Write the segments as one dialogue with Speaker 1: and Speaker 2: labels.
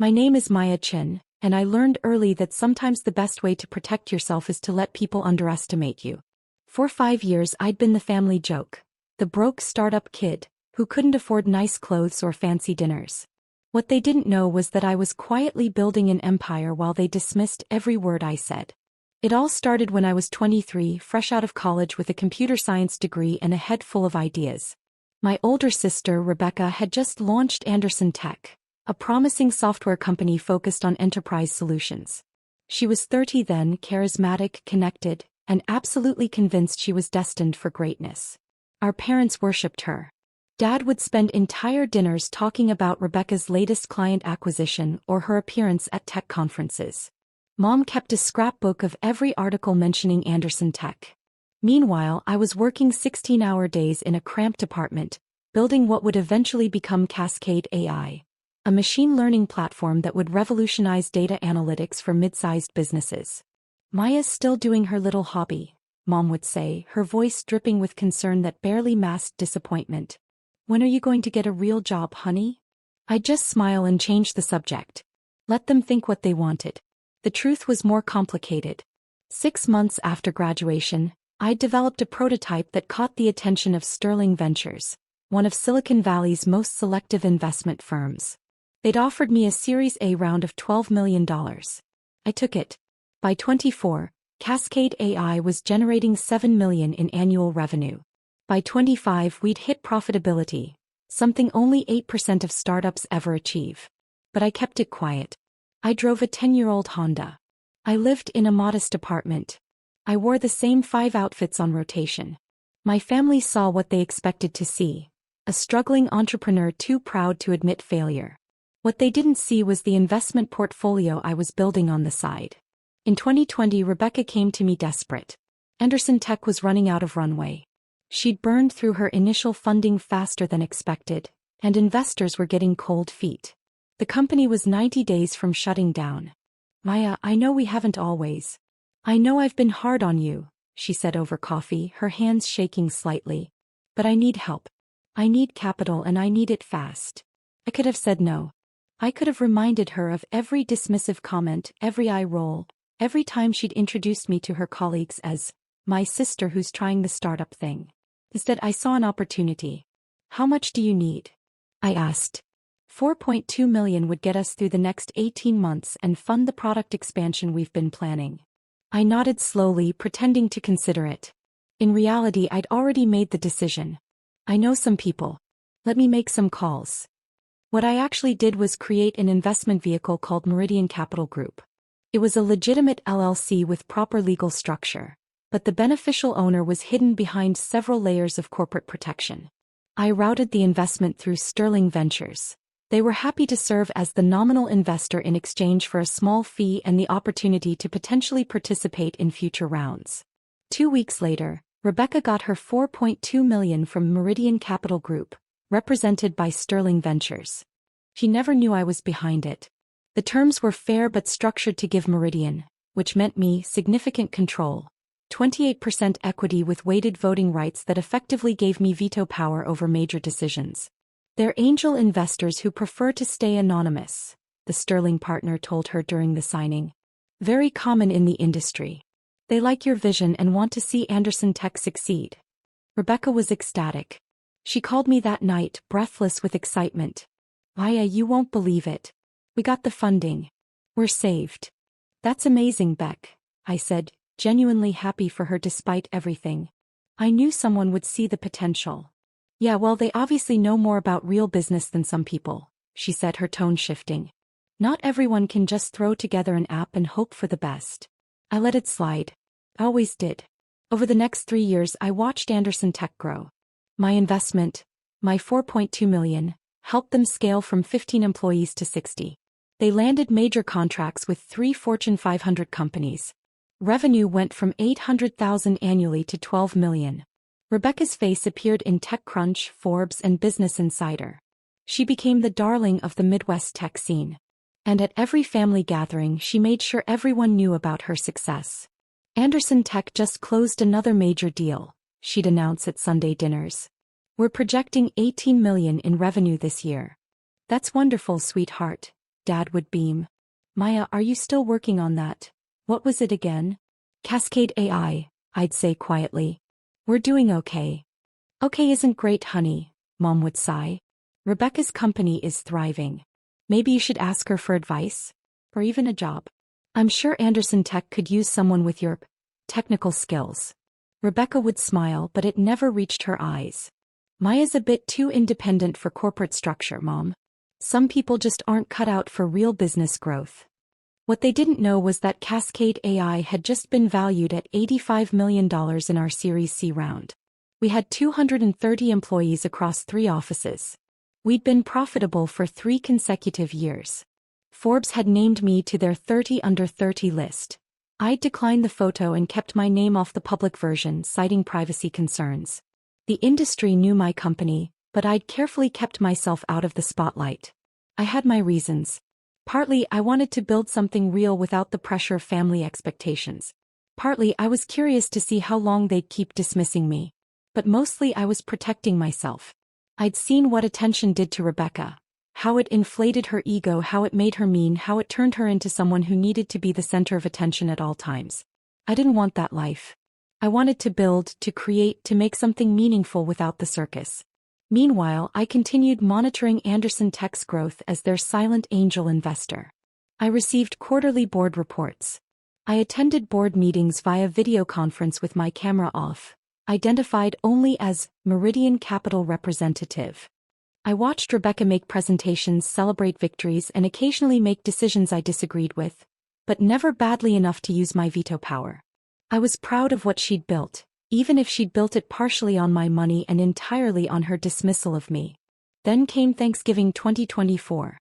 Speaker 1: My name is Maya Chin, and I learned early that sometimes the best way to protect yourself is to let people underestimate you. For 5 years I'd been the family joke, the broke startup kid, who couldn't afford nice clothes or fancy dinners. What they didn't know was that I was quietly building an empire while they dismissed every word I said. It all started when I was 23, fresh out of college with a computer science degree and a head full of ideas. My older sister, Rebecca, had just launched Anderson Tech, a promising software company focused on enterprise solutions. She was 30 then, charismatic, connected, and absolutely convinced she was destined for greatness. Our parents worshipped her. Dad would spend entire dinners talking about Rebecca's latest client acquisition or her appearance at tech conferences. Mom kept a scrapbook of every article mentioning Anderson Tech. Meanwhile, I was working 16-hour days in a cramped apartment, building what would eventually become Cascade AI, a machine learning platform that would revolutionize data analytics for mid-sized businesses. "Maya's still doing her little hobby," Mom would say, her voice dripping with concern that barely masked disappointment. "When are you going to get a real job, honey?" I'd just smile and change the subject. Let them think what they wanted. The truth was more complicated. 6 months after graduation, I'd developed a prototype that caught the attention of Sterling Ventures, one of Silicon Valley's most selective investment firms. They'd offered me a Series A round of $12 million. I took it. By 24, Cascade AI was generating $7 million in annual revenue. By 25, we'd hit profitability, something only 8% of startups ever achieve. But I kept it quiet. I drove a 10-year-old Honda. I lived in a modest apartment. I wore the same 5 outfits on rotation. My family saw what they expected to see, a struggling entrepreneur too proud to admit failure. What they didn't see was the investment portfolio I was building on the side. In 2020, Rebecca came to me desperate. Anderson Tech was running out of runway. She'd burned through her initial funding faster than expected, and investors were getting cold feet. The company was 90 days from shutting down. "Maya, I know we haven't always. I know I've been hard on you," she said over coffee, her hands shaking slightly. "But I need help. I need capital and I need it fast." I could have said no. I could have reminded her of every dismissive comment, every eye roll, every time she'd introduced me to her colleagues as my sister who's trying the startup thing. Instead, I saw an opportunity. "How much do you need?" I asked. $4.2 million would get us through the next 18 months and fund the product expansion we've been planning. I nodded slowly, pretending to consider it. In reality, I'd already made the decision. "I know some people. Let me make some calls." What I actually did was create an investment vehicle called Meridian Capital Group. It was a legitimate LLC with proper legal structure, but the beneficial owner was hidden behind several layers of corporate protection. I routed the investment through Sterling Ventures. They were happy to serve as the nominal investor in exchange for a small fee and the opportunity to potentially participate in future rounds. 2 weeks later, Rebecca got her $4.2 million from Meridian Capital Group, represented by Sterling Ventures. She never knew I was behind it. The terms were fair but structured to give Meridian, which meant me, significant control. 28% equity with weighted voting rights that effectively gave me veto power over major decisions. "They're angel investors who prefer to stay anonymous," the Sterling partner told her during the signing. "Very common in the industry. They like your vision and want to see Anderson Tech succeed." Rebecca was ecstatic. She called me that night, breathless with excitement. "Maya, you won't believe it. We got the funding. We're saved." "That's amazing, Beck," I said, genuinely happy for her despite everything. I knew someone would see the potential. "Yeah, well, they obviously know more about real business than some people," she said, her tone shifting. "Not everyone can just throw together an app and hope for the best." I let it slide. I always did. Over the next 3 years, I watched Anderson Tech grow. My investment, my $4.2 million, helped them scale from 15 employees to 60. They landed major contracts with 3 Fortune 500 companies. Revenue went from $800,000 annually to $12 million. Rebecca's face appeared in TechCrunch, Forbes, and Business Insider. She became the darling of the Midwest tech scene. And at every family gathering, she made sure everyone knew about her success. "Anderson Tech just closed another major deal," she'd announce at Sunday dinners. "We're projecting $18 million in revenue this year." "That's wonderful, sweetheart. Dad would beam. Maya, are you still working on that? What was it again? Cascade AI, I'd say quietly. We're doing okay. Okay isn't great, honey, Mom would sigh. Rebecca's company is thriving. Maybe you should ask her for advice? Or even a job. I'm sure Anderson Tech could use someone with your technical skills. Rebecca would smile, but it never reached her eyes. Maya's a bit too independent for corporate structure, Mom. Some people just aren't cut out for real business growth. What they didn't know was that Cascade AI had just been valued at $85 million in our Series C round. We had 230 employees across 3 offices. We'd been profitable for 3 consecutive years. Forbes had named me to their 30 under 30 list. I'd declined the photo and kept my name off the public version, citing privacy concerns. The industry knew my company, but I'd carefully kept myself out of the spotlight. I had my reasons. Partly, I wanted to build something real without the pressure of family expectations. Partly, I was curious to see how long they'd keep dismissing me. But mostly I was protecting myself. I'd seen what attention did to Rebecca. How it inflated her ego, how it made her mean, how it turned her into someone who needed to be the center of attention at all times. I didn't want that life. I wanted to build, to create, to make something meaningful without the circus. Meanwhile, I continued monitoring Anderson Tech's growth as their silent angel investor. I received quarterly board reports. I attended board meetings via video conference with my camera off, identified only as Meridian Capital representative. I watched Rebecca make presentations, celebrate victories, and occasionally make decisions I disagreed with, but never badly enough to use my veto power. I was proud of what she'd built, even if she'd built it partially on my money and entirely on her dismissal of me. Then came Thanksgiving 2024.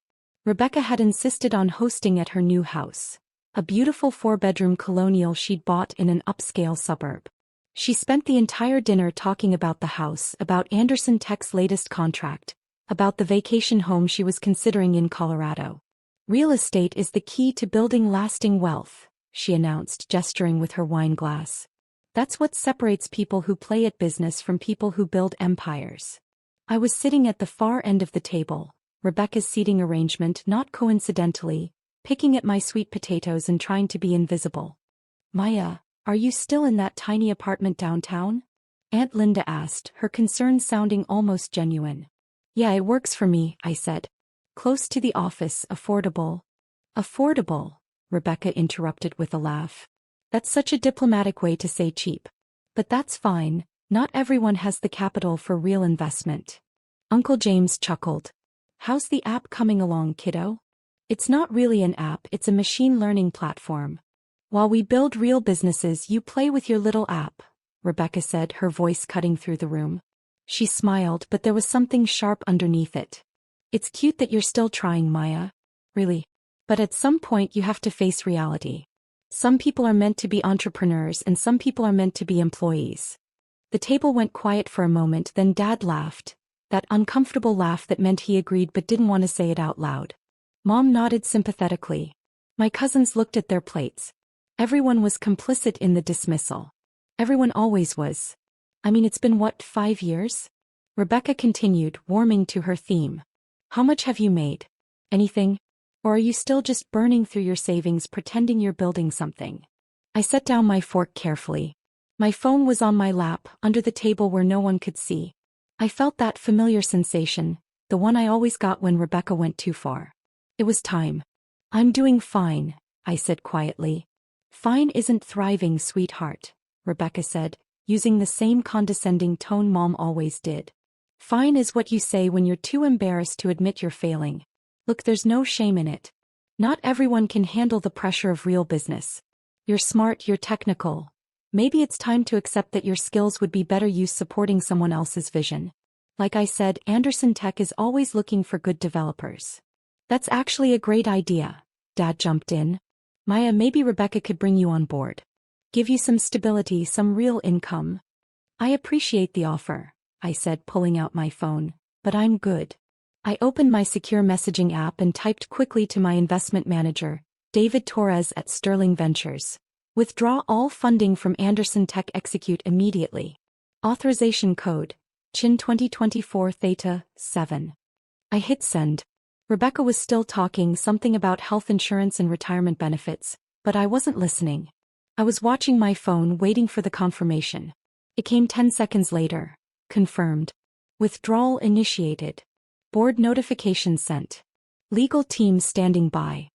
Speaker 1: Rebecca had insisted on hosting at her new house, a beautiful 4-bedroom colonial she'd bought in an upscale suburb. She spent the entire dinner talking about the house, about Anderson Tech's latest contract, about the vacation home she was considering in Colorado. Real estate is the key to building lasting wealth, she announced, gesturing with her wine glass. That's what separates people who play at business from people who build empires. I was sitting at the far end of the table, Rebecca's seating arrangement not coincidentally, picking at my sweet potatoes and trying to be invisible. Maya, are you still in that tiny apartment downtown? Aunt Linda asked, her concern sounding almost genuine. Yeah, it works for me, I said. Close to the office, affordable. Affordable, Rebecca interrupted with a laugh. That's such a diplomatic way to say cheap. But that's fine, not everyone has the capital for real investment. Uncle James chuckled. How's the app coming along, kiddo? It's not really an app, it's a machine learning platform. While we build real businesses, you play with your little app, Rebecca said, her voice cutting through the room. She smiled, but there was something sharp underneath it. It's cute that you're still trying, Maya. Really. But at some point you have to face reality. Some people are meant to be entrepreneurs and some people are meant to be employees. The table went quiet for a moment, then Dad laughed, that uncomfortable laugh that meant he agreed but didn't want to say it out loud. Mom nodded sympathetically. My cousins looked at their plates. Everyone was complicit in the dismissal. Everyone always was. I mean, it's been 5 years? Rebecca continued, warming to her theme. How much have you made? Anything? Or are you still just burning through your savings pretending you're building something? I set down my fork carefully. My phone was on my lap, under the table where no one could see. I felt that familiar sensation, the one I always got when Rebecca went too far. It was time. I'm doing fine, I said quietly. Fine isn't thriving, sweetheart, Rebecca said, using the same condescending tone Mom always did. Fine is what you say when you're too embarrassed to admit you're failing. Look, there's no shame in it. Not everyone can handle the pressure of real business. You're smart, you're technical. Maybe it's time to accept that your skills would be better used supporting someone else's vision. Like I said, Anderson Tech is always looking for good developers. That's actually a great idea, Dad jumped in. Maya, maybe Rebecca could bring you on board. Give you some stability, some real income. I appreciate the offer, I said, pulling out my phone, but I'm good. I opened my secure messaging app and typed quickly to my investment manager, David Torres at Sterling Ventures. Withdraw all funding from Anderson Tech, execute immediately. Authorization code, CHIN 2024 Theta 7. I hit send. Rebecca was still talking something about health insurance and retirement benefits, but I wasn't listening. I was watching my phone waiting for the confirmation. It came 10 seconds later. Confirmed. Withdrawal initiated. Board notification sent. Legal team standing by.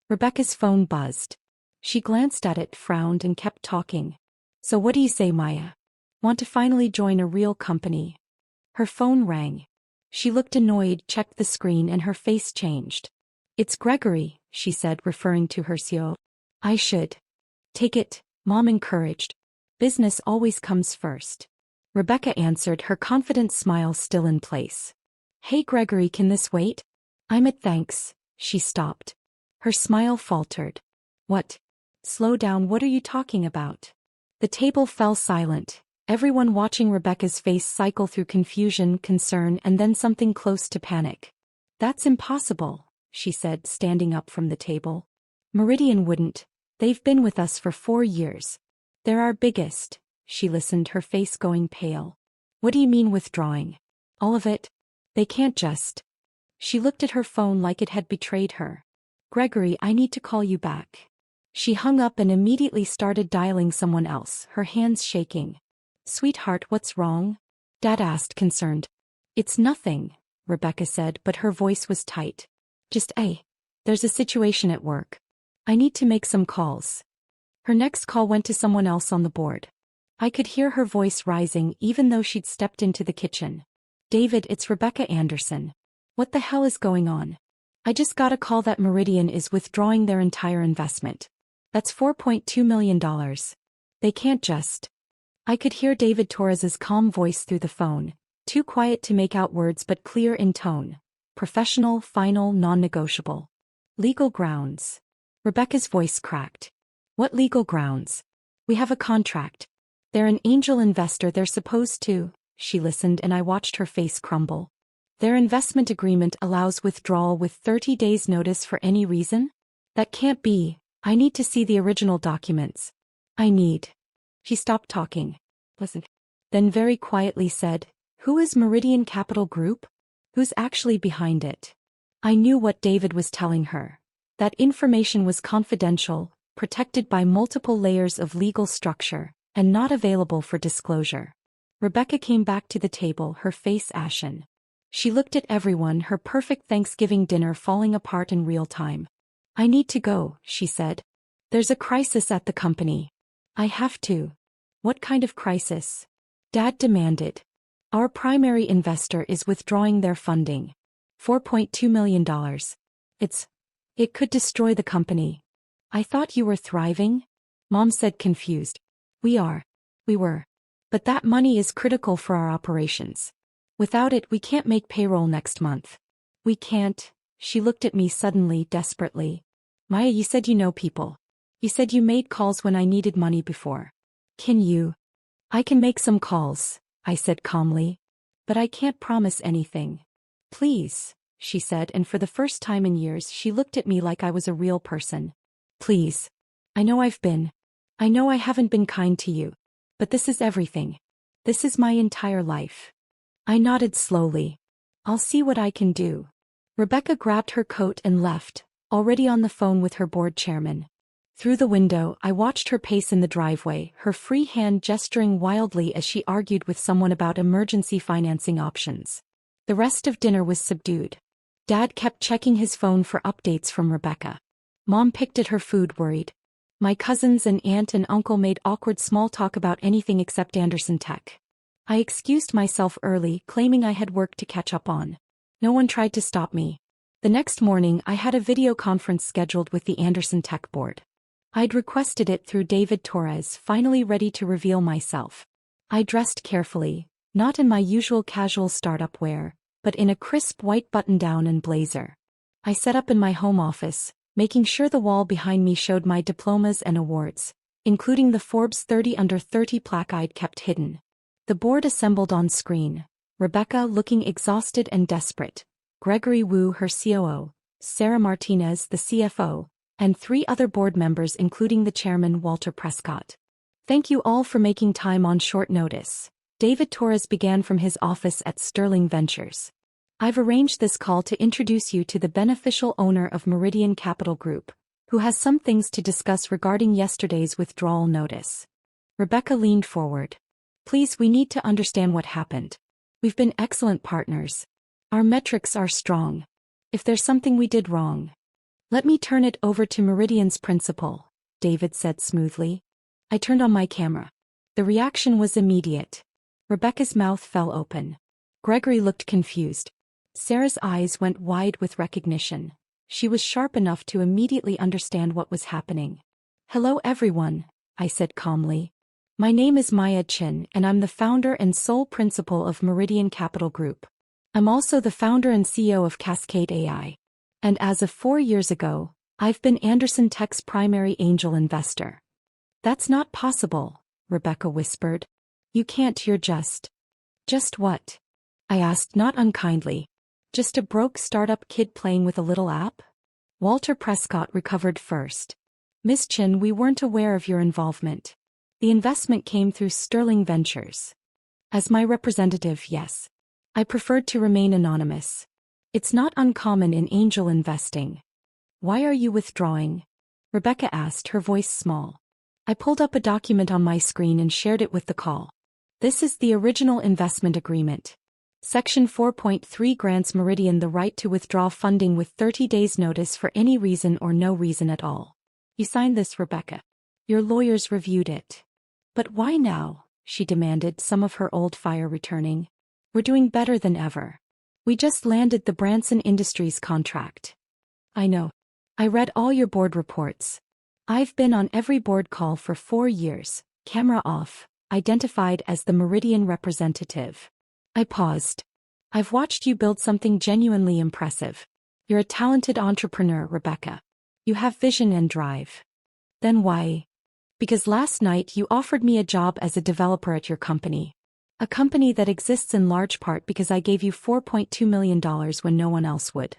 Speaker 1: Rebecca's phone buzzed. She glanced at it, frowned, and kept talking. So what do you say, Maya? Want to finally join a real company? Her phone rang. She looked annoyed, checked the screen, and her face changed. It's Gregory, she said, referring to her CEO. I should. Take it, Mom encouraged. Business always comes first. Rebecca answered, her confident smile still in place. Hey Gregory, can this wait? I'm at thanks. She stopped. Her smile faltered. What? Slow down, what are you talking about? The table fell silent, everyone watching Rebecca's face cycle through confusion, concern, and then something close to panic. That's impossible, she said, standing up from the table. Meridian wouldn't. They've been with us for 4 years. They're our biggest. She listened, her face going pale. What do you mean withdrawing? All of it? They can't just. She looked at her phone like it had betrayed her. Gregory, I need to call you back. She hung up and immediately started dialing someone else, her hands shaking. Sweetheart, what's wrong? Dad asked, concerned. It's nothing, Rebecca said, but her voice was tight. Just, there's a situation at work. I need to make some calls. Her next call went to someone else on the board. I could hear her voice rising even though she'd stepped into the kitchen. David, it's Rebecca Anderson. What the hell is going on? I just got a call that Meridian is withdrawing their entire investment. That's $4.2 million. They can't just. I could hear David Torres's calm voice through the phone, too quiet to make out words but clear in tone. Professional, final, non-negotiable. Legal grounds. Rebecca's voice cracked. What legal grounds? We have a contract. They're an angel investor, they're supposed to. She listened and I watched her face crumble. Their investment agreement allows withdrawal with 30 days notice for any reason? That can't be. I need to see the original documents. I need. She stopped talking. Listen. Then very quietly said, who is Meridian Capital Group? Who's actually behind it? I knew what David was telling her. That information was confidential, protected by multiple layers of legal structure, and not available for disclosure. Rebecca came back to the table, her face ashen. She looked at everyone, her perfect Thanksgiving dinner falling apart in real time. I need to go, she said. There's a crisis at the company. I have to. What kind of crisis? Dad demanded. Our primary investor is withdrawing their funding. $4.2 million. It could destroy the company. I thought you were thriving? Mom said, confused. We were. But that money is critical for our operations. Without it, we can't make payroll next month. We can't. She looked at me suddenly, desperately. Maya, you said you know people. You said you made calls when I needed money before. Can you? I can make some calls, I said calmly. But I can't promise anything. Please, she said, and for the first time in years she looked at me like I was a real person. Please. I know I haven't been kind to you. But this is everything. This is my entire life. I nodded slowly. I'll see what I can do. Rebecca grabbed her coat and left, already on the phone with her board chairman. Through the window, I watched her pace in the driveway, her free hand gesturing wildly as she argued with someone about emergency financing options. The rest of dinner was subdued. Dad kept checking his phone for updates from Rebecca. Mom picked at her food, worried. My cousins and aunt and uncle made awkward small talk about anything except Anderson Tech. I excused myself early, claiming I had work to catch up on. No one tried to stop me. The next morning I had a video conference scheduled with the Anderson Tech board. I'd requested it through David Torres, finally ready to reveal myself. I dressed carefully, not in my usual casual startup wear, but in a crisp white button-down and blazer. I set up in my home office, making sure the wall behind me showed my diplomas and awards, including the Forbes 30 Under 30 plaque I'd kept hidden. The board assembled on screen, Rebecca looking exhausted and desperate, Gregory Wu, her COO, Sarah Martinez, the CFO, and 3 other board members including the chairman Walter Prescott. Thank you all for making time on short notice. David Torres began from his office at Sterling Ventures. I've arranged this call to introduce you to the beneficial owner of Meridian Capital Group, who has some things to discuss regarding yesterday's withdrawal notice. Rebecca leaned forward. Please, we need to understand what happened. We've been excellent partners. Our metrics are strong. If there's something we did wrong, let me turn it over to Meridian's principal, David said smoothly. I turned on my camera. The reaction was immediate. Rebecca's mouth fell open. Gregory looked confused. Sarah's eyes went wide with recognition. She was sharp enough to immediately understand what was happening. Hello everyone, I said calmly. My name is Maya Chin and I'm the founder and sole principal of Meridian Capital Group. I'm also the founder and CEO of Cascade AI. And as of 4 years ago, I've been Anderson Tech's primary angel investor. That's not possible, Rebecca whispered. You can't, you're just. Just what? I asked not unkindly. Just a broke startup kid playing with a little app? Walter Prescott recovered first. Miss Chin, we weren't aware of your involvement. The investment came through Sterling Ventures. As my representative, yes. I preferred to remain anonymous. It's not uncommon in angel investing. Why are you withdrawing? Rebecca asked, her voice small. I pulled up a document on my screen and shared it with the call. This is the original investment agreement. Section 4.3 grants Meridian the right to withdraw funding with 30 days notice for any reason or no reason at all. You signed this, Rebecca. Your lawyers reviewed it. But why now? She demanded, some of her old fire returning. We're doing better than ever. We just landed the Branson Industries contract. I know. I read all your board reports. I've been on every board call for 4 years, camera off, identified as the Meridian representative. I paused. I've watched you build something genuinely impressive. You're a talented entrepreneur, Rebecca. You have vision and drive. Then why? Because last night you offered me a job as a developer at your company. A company that exists in large part because I gave you $4.2 million when no one else would.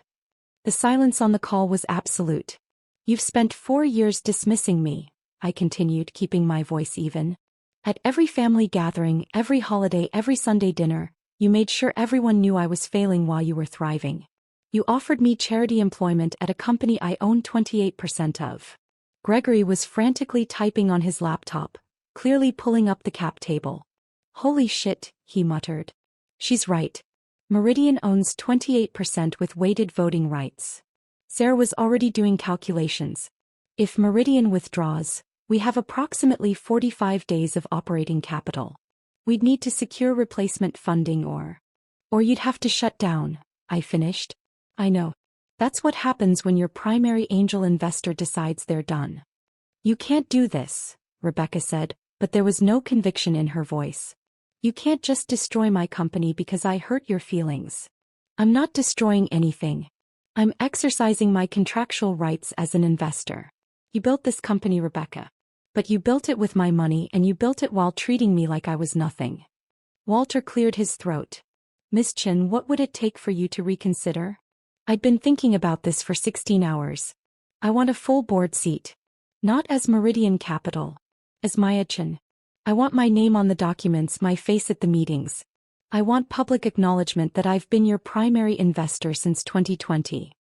Speaker 1: The silence on the call was absolute. You've spent 4 years dismissing me, I continued, keeping my voice even. At every family gathering, every holiday, every Sunday dinner, you made sure everyone knew I was failing while you were thriving. You offered me charity employment at a company I own 28% of. Gregory was frantically typing on his laptop, clearly pulling up the cap table. Holy shit, he muttered. She's right. Meridian owns 28% with weighted voting rights. Sarah was already doing calculations. If Meridian withdraws, we have approximately 45 days of operating capital. We'd need to secure replacement funding or you'd have to shut down, I finished. I know. That's what happens when your primary angel investor decides they're done. You can't do this, Rebecca said, but there was no conviction in her voice. You can't just destroy my company because I hurt your feelings. I'm not destroying anything. I'm exercising my contractual rights as an investor. You built this company, Rebecca. But you built it with my money and you built it while treating me like I was nothing. Walter cleared his throat. Miss Chin, what would it take for you to reconsider? I'd been thinking about this for 16 hours. I want a full board seat. Not as Meridian Capital. As Maya Chin. I want my name on the documents, my face at the meetings. I want public acknowledgement that I've been your primary investor since 2020.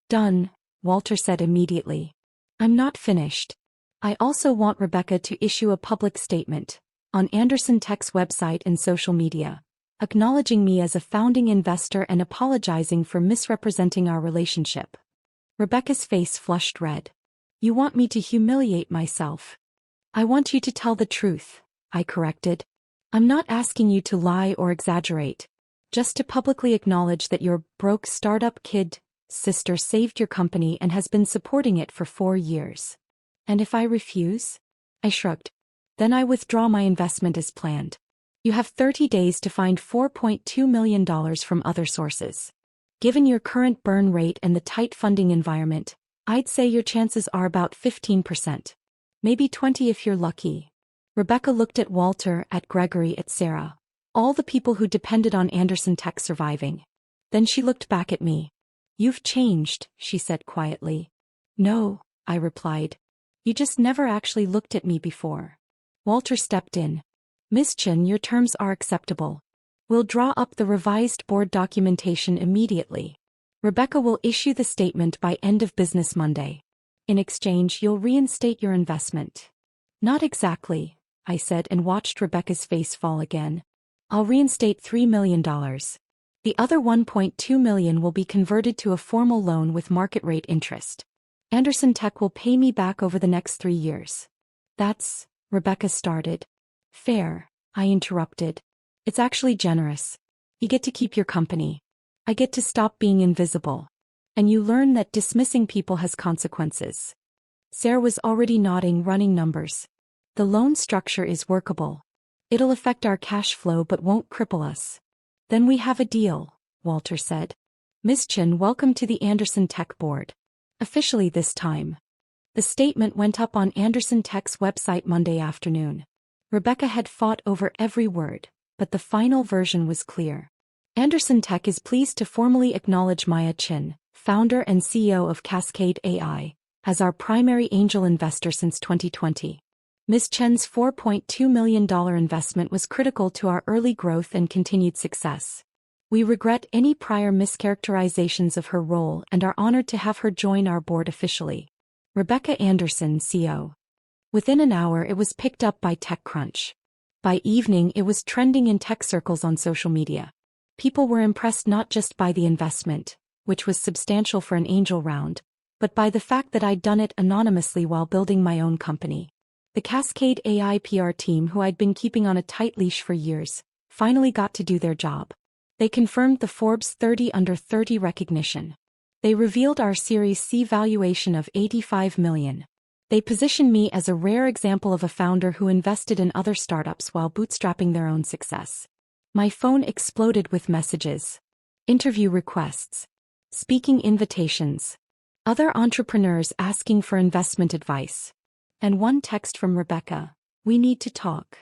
Speaker 1: Done, Walter said immediately. I'm not finished. I also want Rebecca to issue a public statement, on Anderson Tech's website and social media, acknowledging me as a founding investor and apologizing for misrepresenting our relationship. Rebecca's face flushed red. You want me to humiliate myself? I want you to tell the truth, I corrected. I'm not asking you to lie or exaggerate, just to publicly acknowledge that your broke startup kid sister saved your company and has been supporting it for 4 years. And if I refuse? I shrugged. Then I withdraw my investment as planned. You have 30 days to find $4.2 million from other sources. Given your current burn rate and the tight funding environment, I'd say your chances are about 15%. Maybe 20 if you're lucky. Rebecca looked at Walter, at Gregory, at Sarah. All the people who depended on Anderson Tech surviving. Then she looked back at me. You've changed, she said quietly. No, I replied. You just never actually looked at me before. Walter stepped in. Miss Chin, your terms are acceptable. We'll draw up the revised board documentation immediately. Rebecca will issue the statement by end of business Monday. In exchange, you'll reinstate your investment. Not exactly, I said and watched Rebecca's face fall again. I'll reinstate $3 million. The other $1.2 million will be converted to a formal loan with market rate interest. Anderson Tech will pay me back over the next 3 years. That's, Rebecca started. Fair, I interrupted. It's actually generous. You get to keep your company. I get to stop being invisible. And you learn that dismissing people has consequences. Sarah was already nodding, running numbers. The loan structure is workable. It'll affect our cash flow but won't cripple us. Then we have a deal, Walter said. Ms. Chen, welcome to the Anderson Tech board. Officially this time. The statement went up on Anderson Tech's website Monday afternoon. Rebecca had fought over every word, but the final version was clear. Anderson Tech is pleased to formally acknowledge Maya Chen, founder and CEO of Cascade AI, as our primary angel investor since 2020. Ms. Chen's $4.2 million investment was critical to our early growth and continued success. We regret any prior mischaracterizations of her role and are honored to have her join our board officially. Rebecca Anderson, CEO. Within an hour it was picked up by TechCrunch. By evening it was trending in tech circles on social media. People were impressed not just by the investment, which was substantial for an angel round, but by the fact that I'd done it anonymously while building my own company. The Cascade AI PR team, who I'd been keeping on a tight leash for years, finally got to do their job. They confirmed the Forbes 30 Under 30 recognition. They revealed our Series C valuation of $85 million. They positioned me as a rare example of a founder who invested in other startups while bootstrapping their own success. My phone exploded with messages. Interview requests. Speaking invitations. Other entrepreneurs asking for investment advice. And one text from Rebecca. We need to talk.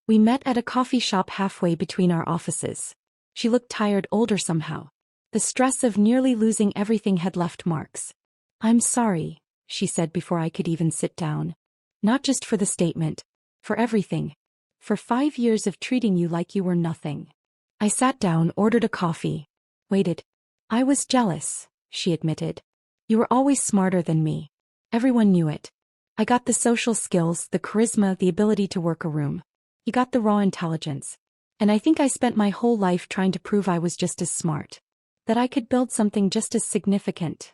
Speaker 1: We met at a coffee shop halfway between our offices. She looked tired, older somehow. The stress of nearly losing everything had left marks. I'm sorry, she said before I could even sit down. Not just for the statement. For everything. For 5 years of treating you like you were nothing. I sat down, ordered a coffee. Waited. I was jealous, she admitted. You were always smarter than me. Everyone knew it. I got the social skills, the charisma, the ability to work a room. You got the raw intelligence. And I think I spent my whole life trying to prove I was just as smart. That I could build something just as significant.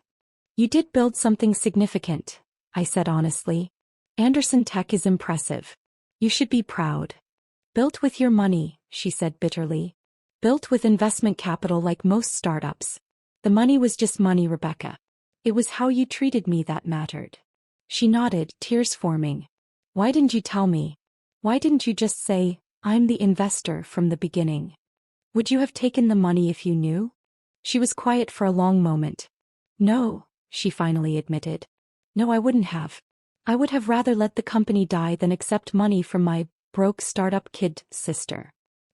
Speaker 1: You did build something significant, I said honestly. Anderson Tech is impressive. You should be proud. Built with your money, she said bitterly. Built with investment capital like most startups. The money was just money, Rebecca. It was how you treated me that mattered. She nodded, tears forming. Why didn't you tell me? Why didn't you just say, I'm the investor from the beginning? Would you have taken the money if you knew? She was quiet for a long moment. No, she finally admitted. No, I wouldn't have. I would have rather let the company die than accept money from my broke startup kid sister.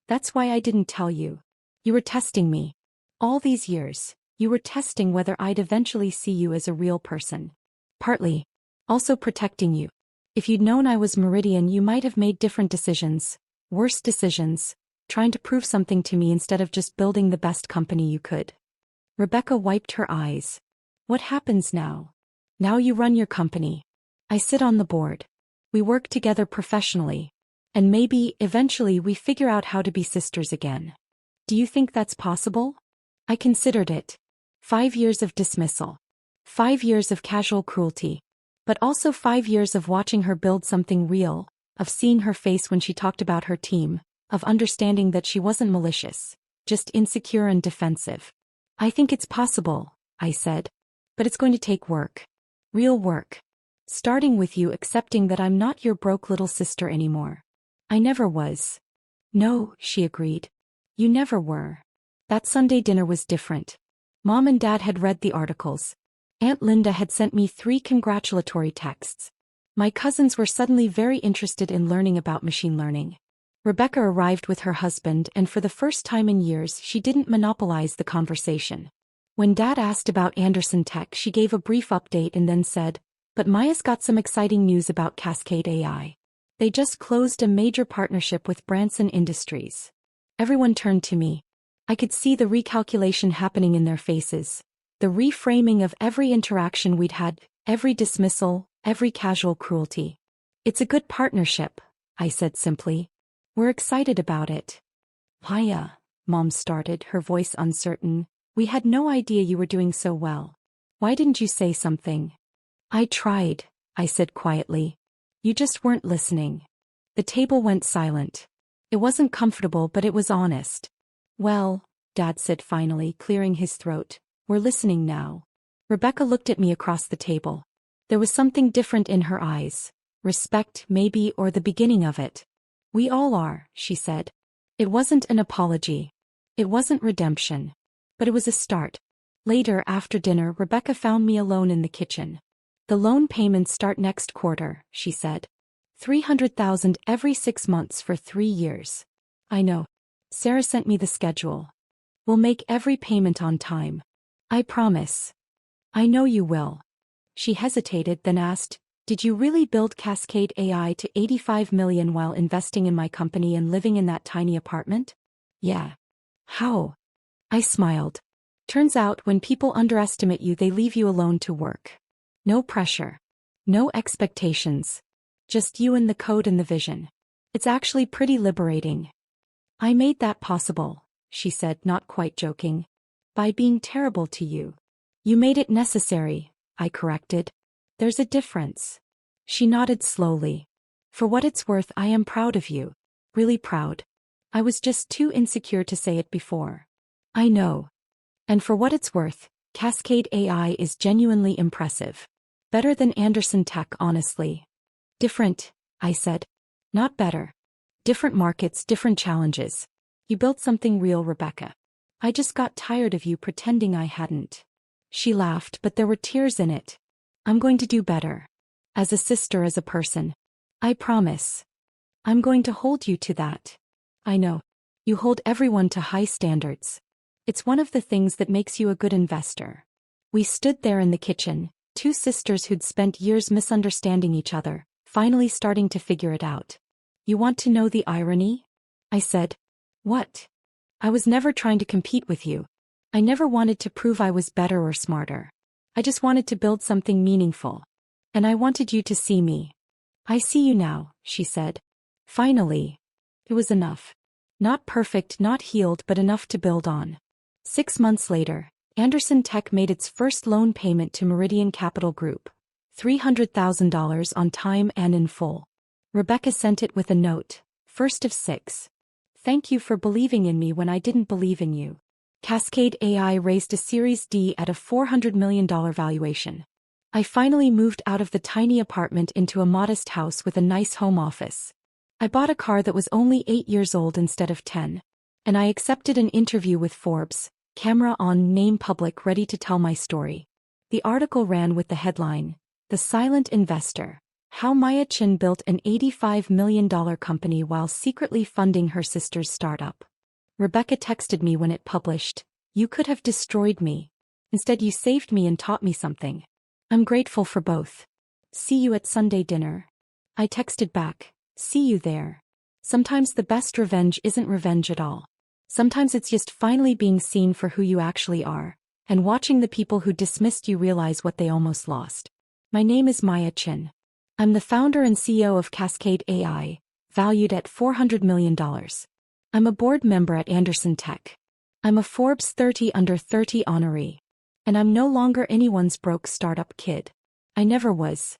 Speaker 1: That's why I didn't tell you. You were testing me. All these years, you were testing whether I'd eventually see you as a real person. Partly. Also protecting you. If you'd known I was Meridian, you might have made different decisions. Worse decisions. Trying to prove something to me instead of just building the best company you could. Rebecca wiped her eyes. What happens now? Now you run your company. I sit on the board. We work together professionally. And maybe, eventually, we figure out how to be sisters again. Do you think that's possible? I considered it. 5 years of dismissal. 5 years of casual cruelty. But also 5 years of watching her build something real, of seeing her face when she talked about her team, of understanding that she wasn't malicious, just insecure and defensive. I think it's possible, I said. But it's going to take work. Real work. Starting with you accepting that I'm not your broke little sister anymore. I never was. No, she agreed. You never were. That Sunday dinner was different. Mom and Dad had read the articles. Aunt Linda had sent me 3 congratulatory texts. My cousins were suddenly very interested in learning about machine learning. Rebecca arrived with her husband, and for the first time in years she didn't monopolize the conversation. When Dad asked about Anderson Tech, she gave a brief update and then said, but Maya's got some exciting news about Cascade AI. They just closed a major partnership with Branson Industries. Everyone turned to me. I could see the recalculation happening in their faces. The reframing of every interaction we'd had, every dismissal, every casual cruelty. It's a good partnership, I said simply. We're excited about it. Maya, Mom started, her voice uncertain. We had no idea you were doing so well. Why didn't you say something? I tried, I said quietly. You just weren't listening. The table went silent. It wasn't comfortable, but it was honest. Well, Dad said finally, clearing his throat, we're listening now. Rebecca looked at me across the table. There was something different in her eyes. Respect, maybe, or the beginning of it. We all are, she said. It wasn't an apology. It wasn't redemption. But it was a start. Later, after dinner, Rebecca found me alone in the kitchen. The loan payments start next quarter, she said. $300,000 every 6 months for 3 years. I know. Sarah sent me the schedule. We'll make every payment on time. I promise. I know you will. She hesitated, then asked, did you really build Cascade AI to $85 million while investing in my company and living in that tiny apartment? Yeah. How? I smiled. Turns out when people underestimate you, they leave you alone to work. No pressure. No expectations. Just you and the code and the vision. It's actually pretty liberating. I made that possible, she said, not quite joking. By being terrible to you. You made it necessary, I corrected. There's a difference. She nodded slowly. For what it's worth, I am proud of you. Really proud. I was just too insecure to say it before. I know. And for what it's worth, Cascade AI is genuinely impressive. Better than Anderson Tech, honestly. Different, I said. Not better. Different markets, different challenges. You built something real, Rebecca. I just got tired of you pretending I hadn't. She laughed, but there were tears in it. I'm going to do better. As a sister, as a person. I promise. I'm going to hold you to that. I know. You hold everyone to high standards. It's one of the things that makes you a good investor. We stood there in the kitchen, two sisters who'd spent years misunderstanding each other, finally starting to figure it out. You want to know the irony? I said. What? I was never trying to compete with you. I never wanted to prove I was better or smarter. I just wanted to build something meaningful. And I wanted you to see me. I see you now, she said. Finally. It was enough. Not perfect, not healed, but enough to build on. 6 months later, Anderson Tech made its first loan payment to Meridian Capital Group. $300,000 on time and in full. Rebecca sent it with a note, first of 6. Thank you for believing in me when I didn't believe in you. Cascade AI raised a Series D at a $400 million valuation. I finally moved out of the tiny apartment into a modest house with a nice home office. I bought a car that was only 8 years old instead of 10. And I accepted an interview with Forbes, camera on, name public, ready to tell my story. The article ran with the headline, The Silent Investor, How Maya Chin Built an $85 million company while secretly funding her sister's startup. Rebecca texted me when it published, You could have destroyed me. Instead you saved me and taught me something. I'm grateful for both. See you at Sunday dinner. I texted back, see you there. Sometimes the best revenge isn't revenge at all. Sometimes it's just finally being seen for who you actually are, and watching the people who dismissed you realize what they almost lost. My name is Maya Chin. I'm the founder and CEO of Cascade AI, valued at $400 million. I'm a board member at Anderson Tech. I'm a Forbes 30 Under 30 honoree. And I'm no longer anyone's broke startup kid. I never was.